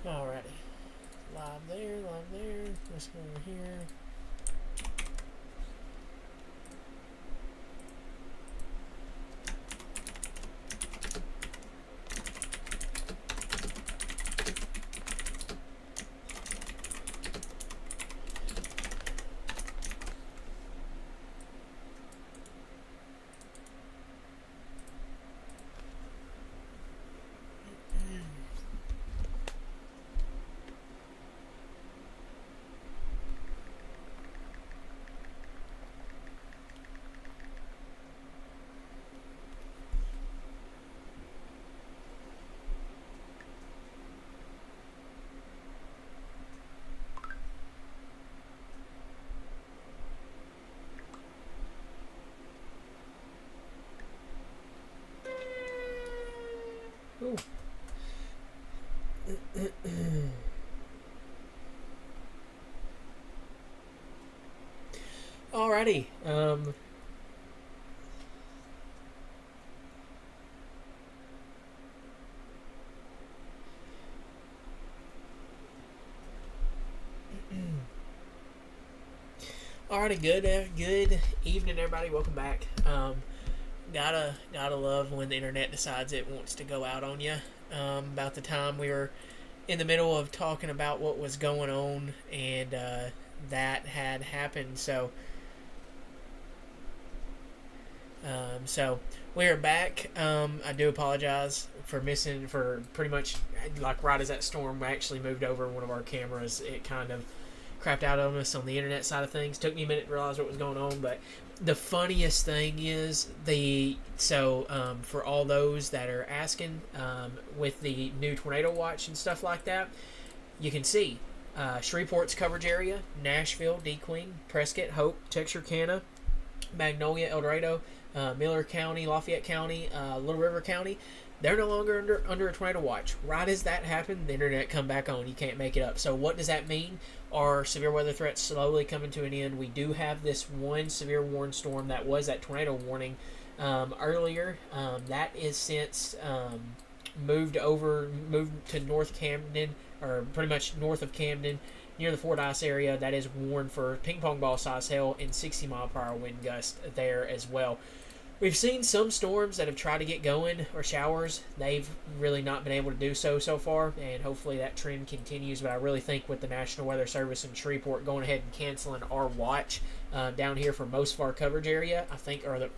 Alrighty. Live there, live there. Let's go over here. Ooh. Alrighty. Alrighty, good evening, everybody. Welcome back. Gotta love when the internet decides it wants to go out on you. About the time we were in the middle of talking about what was going on, and that had happened. So we are back. I do apologize for missing for pretty much like right as that storm actually moved over one of our cameras. It kind of crapped out on us on the internet side of things. Took me a minute to realize what was going on, but the funniest thing is for all those that are asking with the new tornado watch and stuff like that, you can see Shreveport's coverage area: Nashville, DeQueen, Prescott, Hope, Texarkana, Magnolia, El Dorado, Miller County, Lafayette County, Little River County. They're no longer under a tornado watch. Right as that happened, the internet come back on. You can't make it up. So what does that mean? Our severe weather threats slowly coming to an end. We do have this one severe warning storm that was that tornado warning earlier. That is since moved to North Camden, or pretty much north of Camden, near the Fordyce area. That is warned for ping pong ball size hail and 60-mile-per-hour wind gust there as well. We've seen some storms that have tried to get going, or showers. They've really not been able to do so far, and hopefully that trend continues. But I really think with the National Weather Service and Shreveport going ahead and canceling our watch down here for most of our coverage area,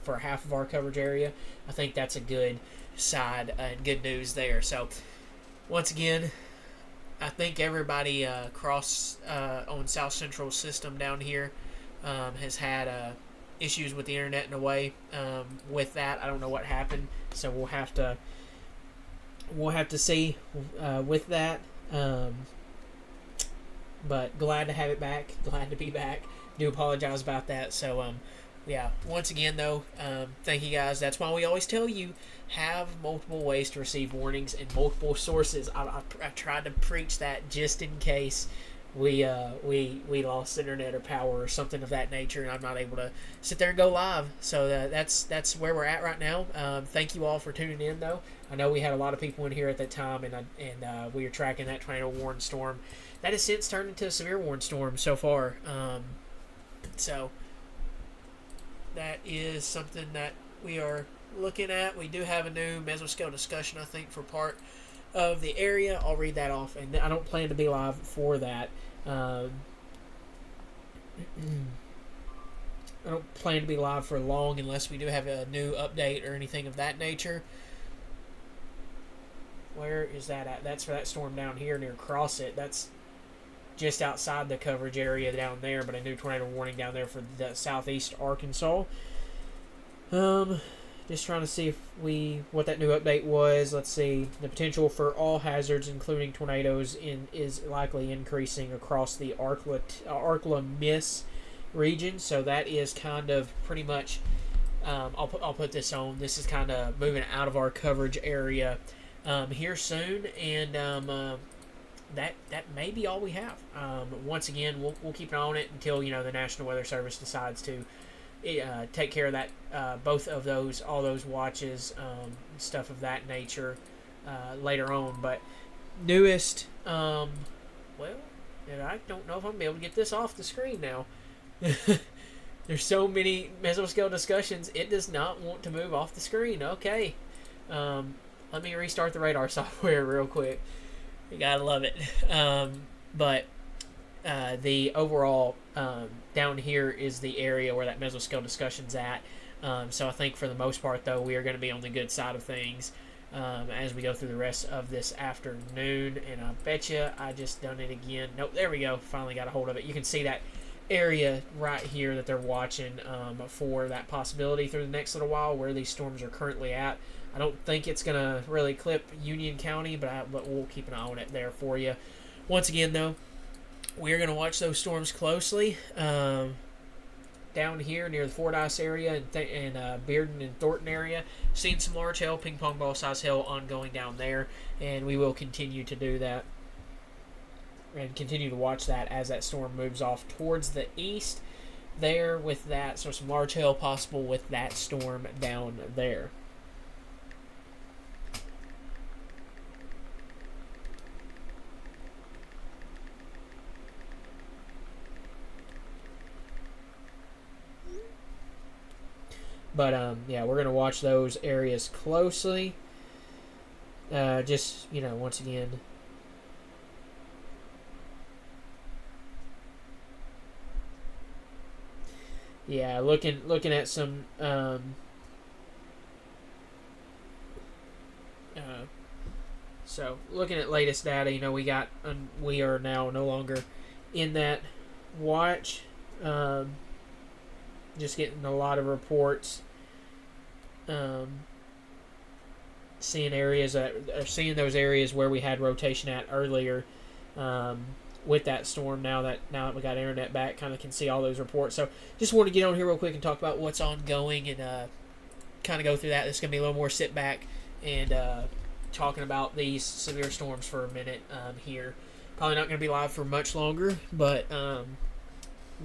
for half of our coverage area, I think that's a good side and good news there. So once again, I think everybody across on South Central system down here has had issues with the internet in a way. With that, I don't know what happened, so we'll have to see with that. But glad to have it back. Glad to be back. Do apologize about that. So yeah. Once again, though, thank you guys. That's why we always tell you have multiple ways to receive warnings and multiple sources. I tried to preach that just in case we lost internet or power or something of that nature, and I'm not able to sit there and go live. So that's where we're at right now. Thank you all for tuning in, though. I know we had a lot of people in here at that time, and we were tracking that tornado warning storm. That has since turned into a severe warning storm so far. So that is something that we are looking at. We do have a new mesoscale discussion, I think, for part of the area. I'll read that off, and I don't plan to be live for that. I don't plan to be live for long unless we do have a new update or anything of that nature. Where is that at? That's for that storm down here near Crossit. That's just outside the coverage area down there, but a new tornado warning down there for the southeast Arkansas. Just trying to see what that new update was. Let's see. The potential for all hazards, including tornadoes, is likely increasing across the Arkla-Miss region. So that is kind of pretty much. I'll put this on. This is kind of moving out of our coverage area here soon, and that may be all we have. Once again, we'll keep an eye on it until the National Weather Service decides to take care of that, both of all those watches, stuff of that nature later on. But newest Um, well, and I don't know if I'm gonna be able to get this off the screen now. There's so many mesoscale discussions, it does not want to move off the screen. Okay. Let me restart the radar software real quick. You gotta love it. But the overall down here is the area where that mesoscale discussion's at. So I think for the most part, though, we are going to be on the good side of things as we go through the rest of this afternoon. And I bet you I just done it again. Nope, there we go. Finally got a hold of it. You can see that area right here that they're watching for that possibility through the next little while where these storms are currently at. I don't think it's going to really clip Union County, but we'll keep an eye on it there for you. Once again, though, we're going to watch those storms closely. Down here near the Fordyce area and Bearden and Thornton area, seeing some large hail, ping pong ball size hail ongoing down there, and we will continue to do that and continue to watch that as that storm moves off towards the east there with that. So some large hail possible with that storm down there. But yeah, we're gonna watch those areas closely. Just once again. Yeah, looking at some so looking at latest data, we are now no longer in that watch. Just getting a lot of reports. Seeing those areas where we had rotation at earlier with that storm. Now that we got internet back, kind of can see all those reports. So just want to get on here real quick and talk about what's ongoing and kind of go through that. It's going to be a little more sit back and talking about these severe storms for a minute here. Probably not going to be live for much longer, but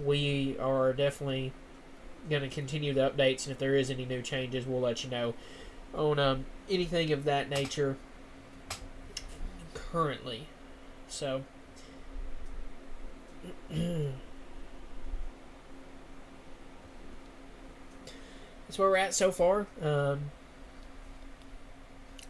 we are definitely going to continue the updates, and if there is any new changes, we'll let you know on anything of that nature currently. So that's where we're at so far.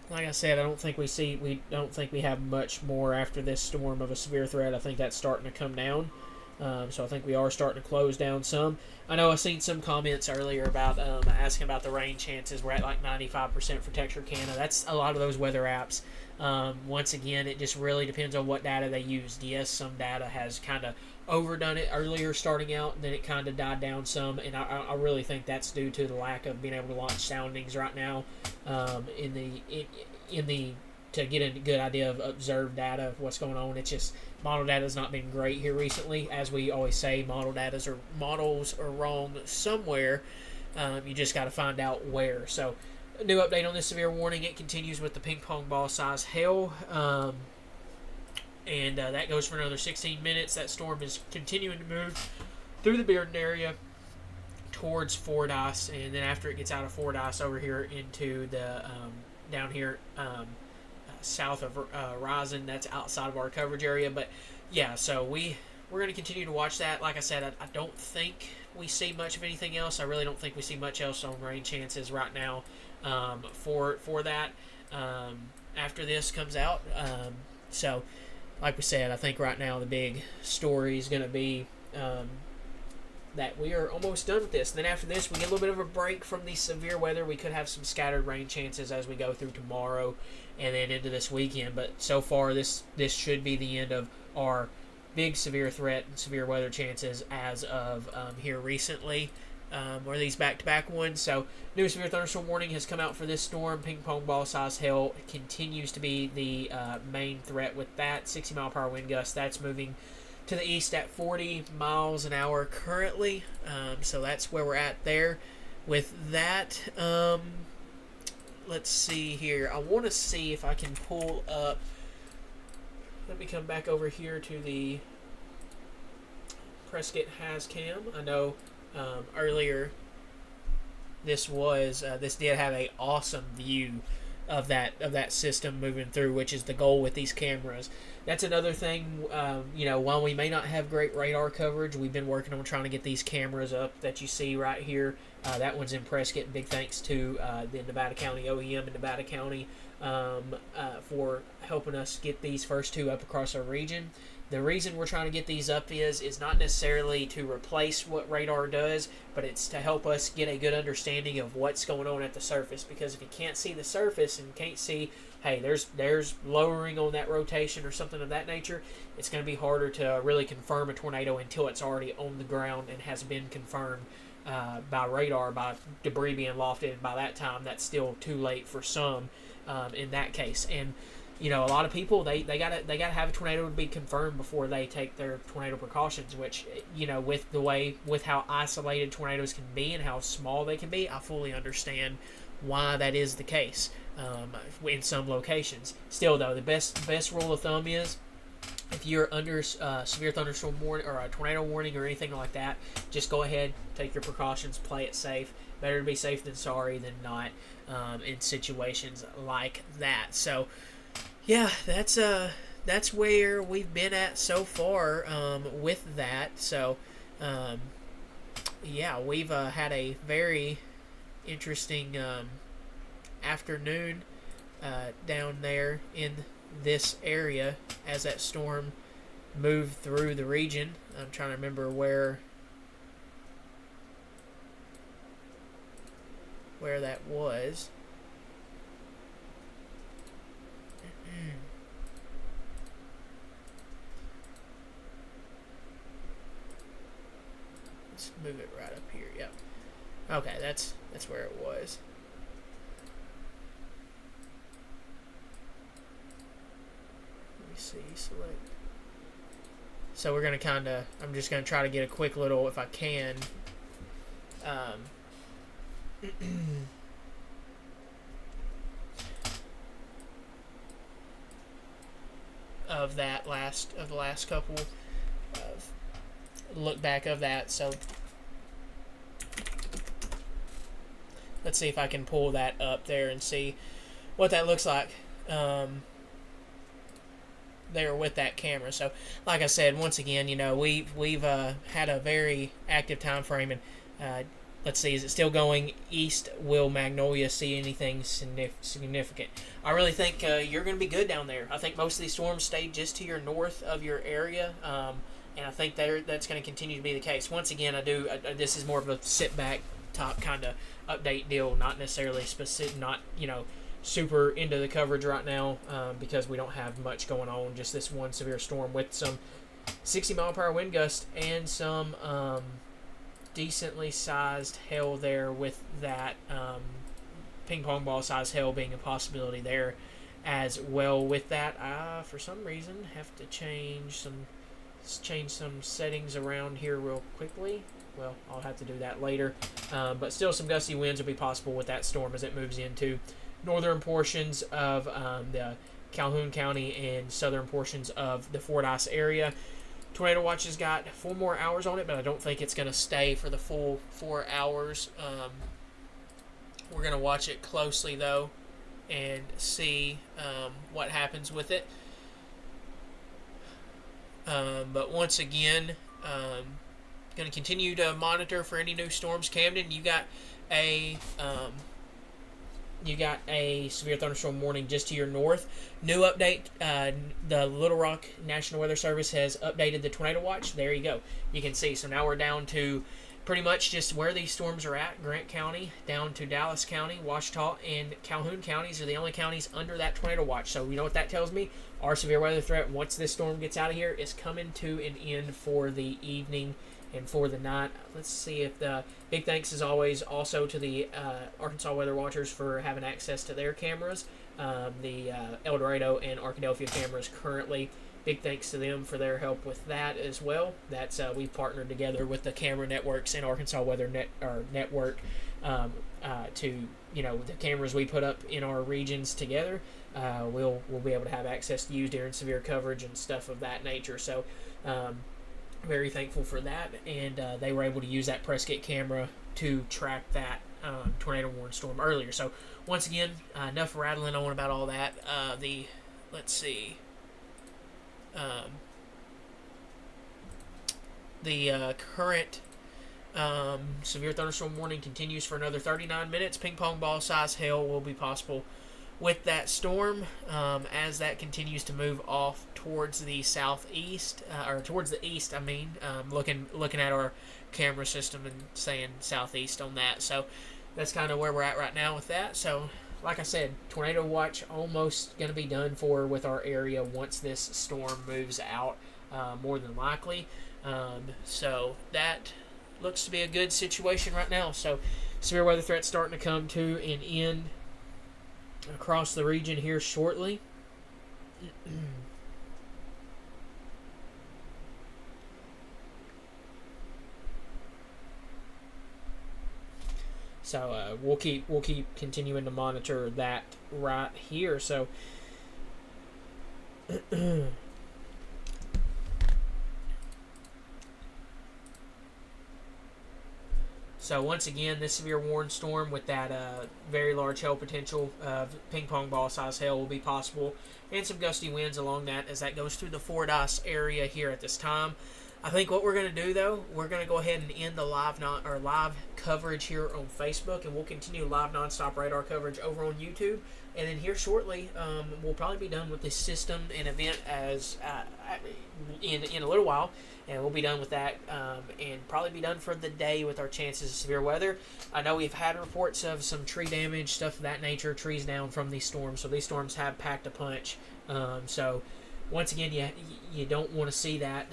Like I said, I don't think we have much more after this storm of a severe threat. I think that's starting to come down. So I think we are starting to close down some. I know I've seen some comments earlier about asking about the rain chances. We're at like 95% for Texarkana. That's a lot of those weather apps. Once again, it just really depends on what data they used. Yes, some data has kind of overdone it earlier starting out, and then it kind of died down some. And I really think that's due to the lack of being able to launch soundings right now to get a good idea of observed data of what's going on. It's just model data has not been great here recently. As we always say, models are wrong somewhere. You just got to find out where. So, a new update on this severe warning. It continues with the ping pong ball size hail. And that goes for another 16 minutes. That storm is continuing to move through the Bearden area towards Fordyce. And then after it gets out of Fordyce over here into the down here south of Risen, that's outside of our coverage area. But yeah, so we're going to continue to watch that. Like I said, I don't think we see much of anything else. I really don't think we see much else on rain chances right now for that after this comes out. So like we said, I think right now the big story is going to be that we are almost done with this. And then after this, we get a little bit of a break from the severe weather. We could have some scattered rain chances as we go through tomorrow and then into this weekend. But so far, this should be the end of our big severe threat and severe weather chances as of here recently, or these back-to-back ones. So new severe thunderstorm warning has come out for this storm. Ping pong ball size hail continues to be the main threat with that. 60-mile-per-hour wind gust. That's moving to the east at 40 miles an hour currently. So that's where we're at there with that. Let's see here. I want to see if I can pull up. Let me come back over here to the Prescott HazCam. I know earlier this did have a awesome view of that system moving through, which is the goal with these cameras. That's another thing. While we may not have great radar coverage, we've been working on trying to get these cameras up that you see right here. That one's in Prescott. Big thanks to the Nevada County OEM in Nevada County for helping us get these first two up across our region. The reason we're trying to get these up is not necessarily to replace what radar does, but it's to help us get a good understanding of what's going on at the surface. Because if you can't see the surface and can't see, hey, there's lowering on that rotation or something of that nature, it's going to be harder to really confirm a tornado until it's already on the ground and has been confirmed by radar, by debris being lofted. And by that time, that's still too late for some in that case. And a lot of people they gotta have a tornado to be confirmed before they take their tornado precautions. Which with how isolated tornadoes can be and how small they can be, I fully understand why that is the case in some locations. Still, though, the best rule of thumb is if you're under severe thunderstorm warning or a tornado warning or anything like that, just go ahead, take your precautions, play it safe. Better to be safe than sorry than not in situations like that. So. Yeah, that's where we've been at so far with that. So, we've had a very interesting afternoon down there in this area as that storm moved through the region. I'm trying to remember where that was. Let's move it right up here. Yep. Okay, that's where it was. Let me see. Select. So we're gonna I'm just gonna try to get a quick little, if I can. Of the last couple look back of that. So let's see if I can pull that up there and see what that looks like there with that camera. So like I said, once again, we've had a very active time frame, and let's see, is it still going east? Will Magnolia see anything significant? I really think you're going to be good down there. I think most of these storms stay just to your north of your area, and I think that's going to continue to be the case. Once again, this is more of a sit-back top kind of update deal, not necessarily specific, not super into the coverage right now because we don't have much going on, just this one severe storm with some 60-mile-per-hour wind gust and some decently sized hail there, with that ping pong ball size hail being a possibility there as well. With that, I for some reason have to change some settings around here real quickly. Well, I'll have to do that later, but still some gusty winds will be possible with that storm as it moves into northern portions of the Calhoun County and southern portions of the Fordyce area. Tornado Watch has got 4 more hours on it, but I don't think it's going to stay for the full 4 hours. We're going to watch it closely, though, and see what happens with it. But once again, going to continue to monitor for any new storms. Camden, you got a severe thunderstorm warning just to your north. New update, the Little Rock National Weather Service has updated the Tornado Watch. There you go. You can see. So now we're down to pretty much just where these storms are at. Grant County down to Dallas County, Ouachita, and Calhoun counties are the only counties under that Tornado Watch. So you know what that tells me? Our severe weather threat, once this storm gets out of here, is coming to an end for the evening and for the night. Let's see if the big thanks as always also to the Arkansas Weather Watchers for having access to their cameras, the El Dorado and Arkadelphia cameras currently. Big thanks to them for their help with that as well. That's we've partnered together with the camera networks and Arkansas Weather Network to the cameras we put up in our regions together. We'll be able to have access to use during severe coverage and stuff of that nature. So very thankful for that, and they were able to use that Prescott camera to track that tornado warning storm earlier. So once again, enough rattling on about all that. Let's see. The current severe thunderstorm warning continues for another 39 minutes. Ping pong ball size hail will be possible with that storm as that continues to move off towards the southeast, or towards the east. I mean, looking at our camera system and saying southeast on that. So that's kind of where we're at right now with that. So, like I said, tornado watch almost going to be done for with our area once this storm moves out, more than likely. So that looks to be a good situation right now. So severe weather threats starting to come to an end across the region here shortly. So we'll keep continuing to monitor that right here. So So once again, this severe warning storm with that very large hail potential of ping pong ball size hail will be possible, and some gusty winds along that as that goes through the Fordyce area here at this time. I think what we're going to do, though, we're going to go ahead and end the live coverage here on Facebook, and we'll continue live nonstop radar coverage over on YouTube. And then here shortly, we'll probably be done with this system and event as in a little while, and we'll be done with that, and probably be done for the day with our chances of severe weather. I know we've had reports of some tree damage, stuff of that nature, trees down from these storms. So these storms have packed a punch. So once again, you don't want to see that,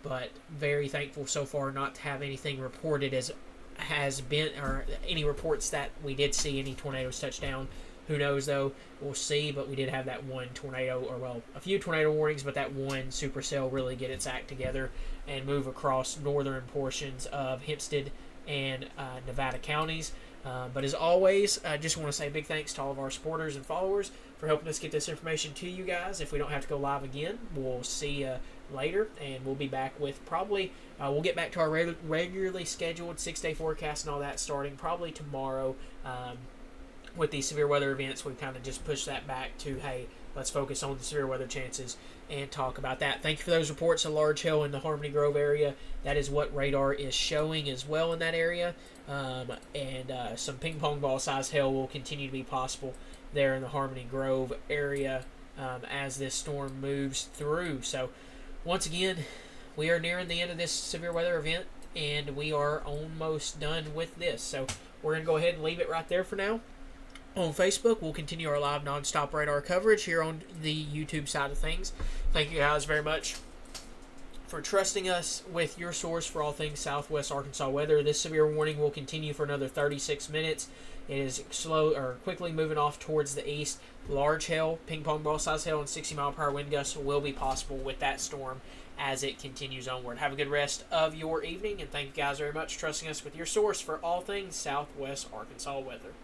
but very thankful so far not to have anything reported as has been, or any reports that we did see any tornadoes touch down. Who knows, though? We'll see, but we did have that one tornado, or well, a few tornado warnings, but that one supercell really get its act together and move across northern portions of Hempstead and Nevada counties. But as always, I just want to say big thanks to all of our supporters and followers for helping us get this information to you guys. If we don't have to go live again, we'll see you later, and we'll be back with probably, we'll get back to our regularly scheduled 6-day forecast and all that starting probably tomorrow. With these severe weather events, we kind of just push that back to, hey, let's focus on the severe weather chances and talk about that. Thank you for those reports of large hail in the Harmony Grove area. That is what radar is showing as well in that area. And some ping pong ball size hail will continue to be possible there in the Harmony Grove area as this storm moves through. So once again, we are nearing the end of this severe weather event, and we are almost done with this. So we're going to go ahead and leave it right there for now. On Facebook, we'll continue our live nonstop radar coverage here on the YouTube side of things. Thank you guys very much for trusting us with your source for all things Southwest Arkansas weather. This severe warning will continue for another 36 minutes. It is quickly moving off towards the east. Large hail, ping pong ball size hail, and 60-mile-per-hour wind gusts will be possible with that storm as it continues onward. Have a good rest of your evening, and thank you guys very much for trusting us with your source for all things Southwest Arkansas weather.